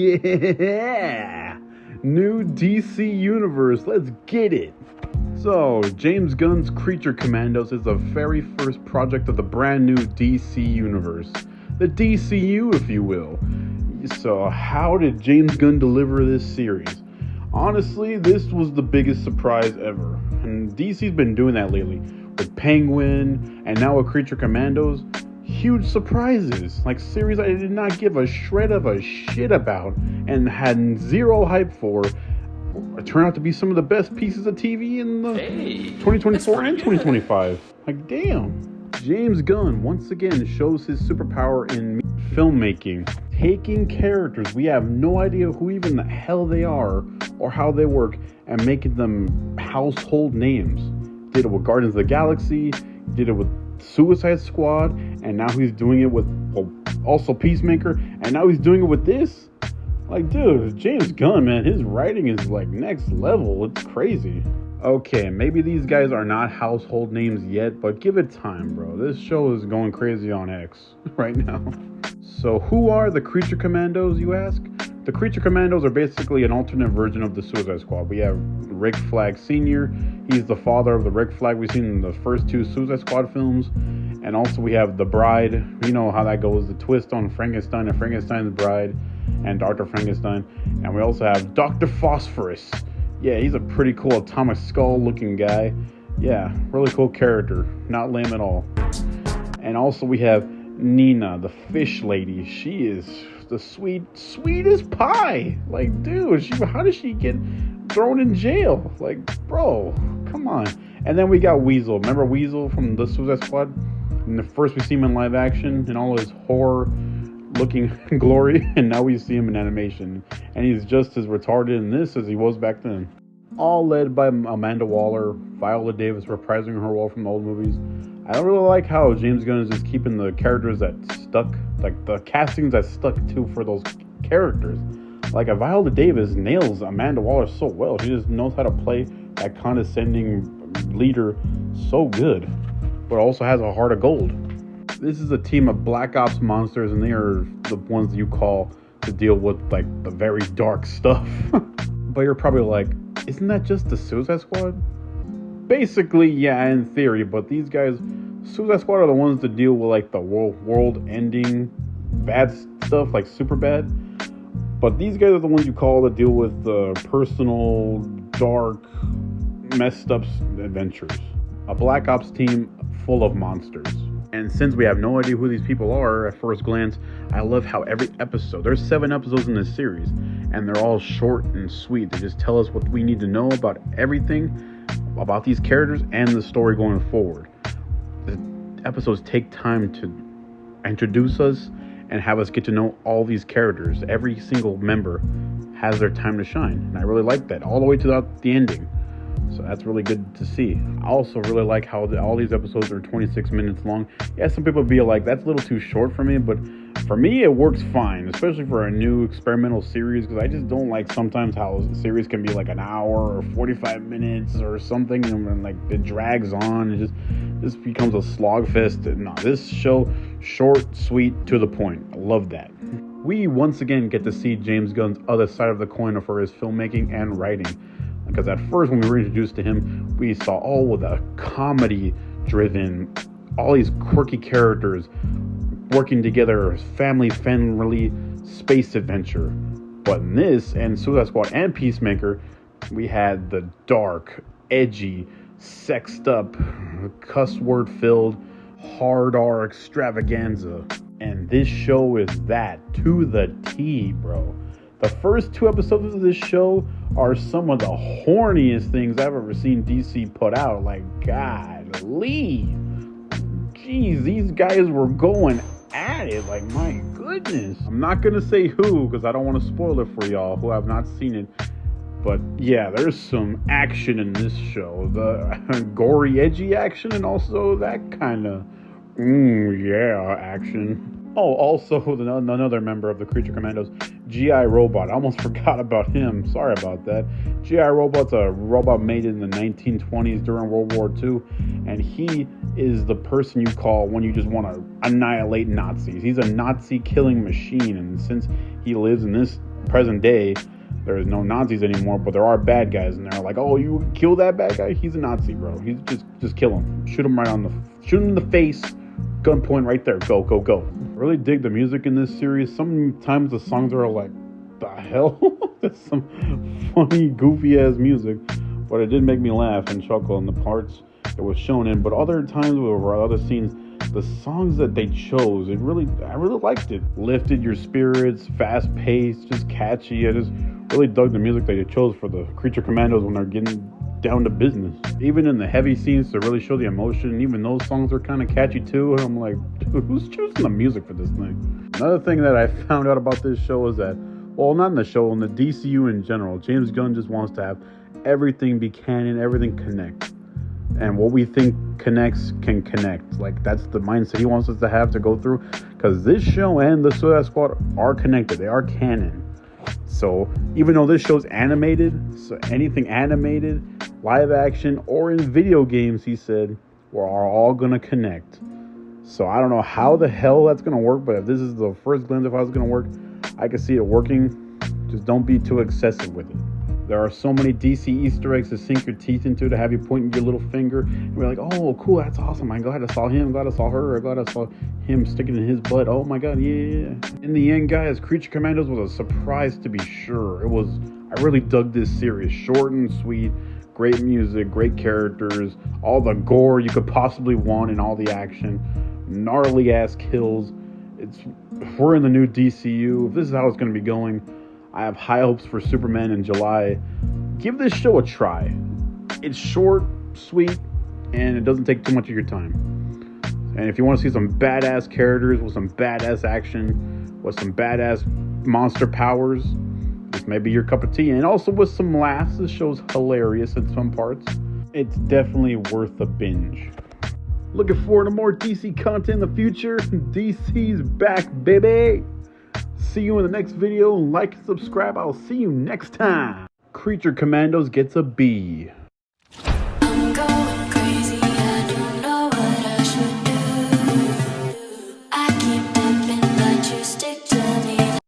Yeah! New DC Universe, let's get it! So, James Gunn's Creature Commandos is the very first project of the brand new DC Universe. The DCU, if you will. So, how did James Gunn deliver this series? Honestly, this was the biggest surprise ever. And DC's been doing that lately. With Penguin, and now with Creature Commandos. Huge surprises, like series I did not give a shred of a shit about and had zero hype for, turned out to be some of the best pieces of TV in the 2024 and 2025. Like, damn. James Gunn once again shows his superpower in filmmaking, taking characters we have no idea who even the hell they are or how they work and making them household names. Did it with Guardians of the Galaxy, did it with Suicide Squad, and now he's doing it with also Peacemaker, and now he's doing it with this. Like, dude, James Gunn, man, his writing is like next level. It's crazy. Okay, maybe these guys are not household names yet, but give it time, bro. This show is going crazy on X right now. So who are the Creature Commandos, you ask? The Creature Commandos are basically an alternate version of the Suicide Squad. We have Rick Flag Sr. He's the father of the Rick Flag we've seen in the first two Suicide Squad films. And also we have the Bride. You know how that goes, the twist on Frankenstein and Frankenstein's Bride and Dr. Frankenstein. And we also have Dr. Phosphorus. Yeah, he's a pretty cool atomic skull looking guy. Yeah, really cool character. Not lame at all. And also we have Nina, the fish lady. She is the sweetest pie. Like, dude, how does she get thrown in jail? Like, bro, come on. And then we got Weasel. Remember Weasel from the Suicide Squad? And the first we see him in live action in all his horror looking glory, and now we see him in animation. And he's just as retarded in this as he was back then. All led by Amanda Waller, Viola Davis reprising her role from the old movies. I don't really like how James Gunn is just keeping the characters that stuck, like the castings that stuck to for those characters. Like, Viola Davis nails Amanda Waller so well. She just knows how to play that condescending leader so good, but also has a heart of gold. This is a team of Black Ops monsters, and they are the ones that you call to deal with, like, the very dark stuff. But you're probably like, isn't that just the Suicide Squad? Basically, yeah, in theory, but these guys, Suicide Squad, are the ones that deal with, like, the world-ending bad stuff, like Superbad. But these guys are the ones you call that deal with the personal, dark, messed up adventures. A Black Ops team full of monsters. And since we have no idea who these people are at first glance, I love how every episode, there's 7 episodes in this series, and they're all short and sweet. They just tell us what we need to know about everything, about these characters and the story going forward. The episodes take time to introduce us and have us get to know all these characters. Every single member has their time to shine, and I really like that all the way to the ending. So that's really good to see. I also really like how all these episodes are 26 minutes long. Yeah, some people be like, that's a little too short for me, but for me, it works fine, especially for a new experimental series, because I just don't like sometimes how a series can be like an hour or 45 minutes or something, and like it drags on. It just becomes a slog fest. No, this show, short, sweet, to the point. I love that. We once again get to see James Gunn's other side of the coin for his filmmaking and writing. Because at first, when we were introduced to him, we saw all the comedy-driven, all these quirky characters working together, family-friendly space adventure. But in this, and Suicide Squad and Peacemaker, we had the dark, edgy, sexed up, cuss word-filled, hard R extravaganza. And this show is that to the T, bro. The first 2 episodes of this show are some of the horniest things I've ever seen DC put out. Like, golly. Jeez, these guys were going at it. Like, my goodness. I'm not going to say who, because I don't want to spoil it for y'all who have not seen it. But, yeah, there's some action in this show. The gory, edgy action, and also that kind of, yeah, action. Oh, also another member of the Creature Commandos, G.I. Robot. I almost forgot about him. Sorry about that. G.I. Robot's a robot made in the 1920s during World War II, and he is the person you call when you just want to annihilate Nazis. He's a Nazi killing machine, and since he lives in this present day, there's no Nazis anymore, but there are bad guys, and they're like, oh, you kill that bad guy? He's a Nazi, bro. He's just kill him. Shoot him in the face. Gunpoint right there. Go, go, go. I really dig the music in this series. Sometimes the songs are like, the hell? That's some funny, goofy ass music, but it did make me laugh and chuckle in the parts it was shown in. But other times with other scenes, the songs that they chose, I really liked it. Lifted your spirits, fast paced, just catchy. I just really dug the music they chose for the Creature Commandos when they're getting down to business. Even in the heavy scenes to really show the emotion, even those songs are kind of catchy too. And I'm like, dude, who's choosing the music for this thing? Another thing that I found out about this show is that, well, not in the show, in the DCU in general, James Gunn just wants to have everything be canon, everything connect. And what we think connects can connect. Like, that's the mindset he wants us to have to go through. Because this show and the Suicide Squad are connected. They are canon. So, even though this show's animated, so anything animated, live action, or in video games, he said, are all going to connect. So, I don't know how the hell that's going to work. But if this is the first glimpse of how it's going to work, I can see it working. Just don't be too excessive with it. There are so many DC Easter eggs to sink your teeth into, to have you pointing your little finger and be like, oh, cool, that's awesome. I'm glad I saw him. I'm glad I saw her. I'm glad I saw him sticking in his butt. Oh my God, yeah. In the end, guys, Creature Commandos was a surprise to be sure. I really dug this series. Short and sweet, great music, great characters, all the gore you could possibly want in all the action, gnarly ass kills. We're in the new DCU. If this is how it's going to be going, I have high hopes for Superman in July. Give this show a try. It's short, sweet, and it doesn't take too much of your time. And if you want to see some badass characters with some badass action, with some badass monster powers, this may be your cup of tea. And also with some laughs. This show's hilarious in some parts. It's definitely worth a binge. Looking forward to more DC content in the future. DC's back, baby. See you in the next video. Like and subscribe. I'll see you next time. Creature Commandos gets a B.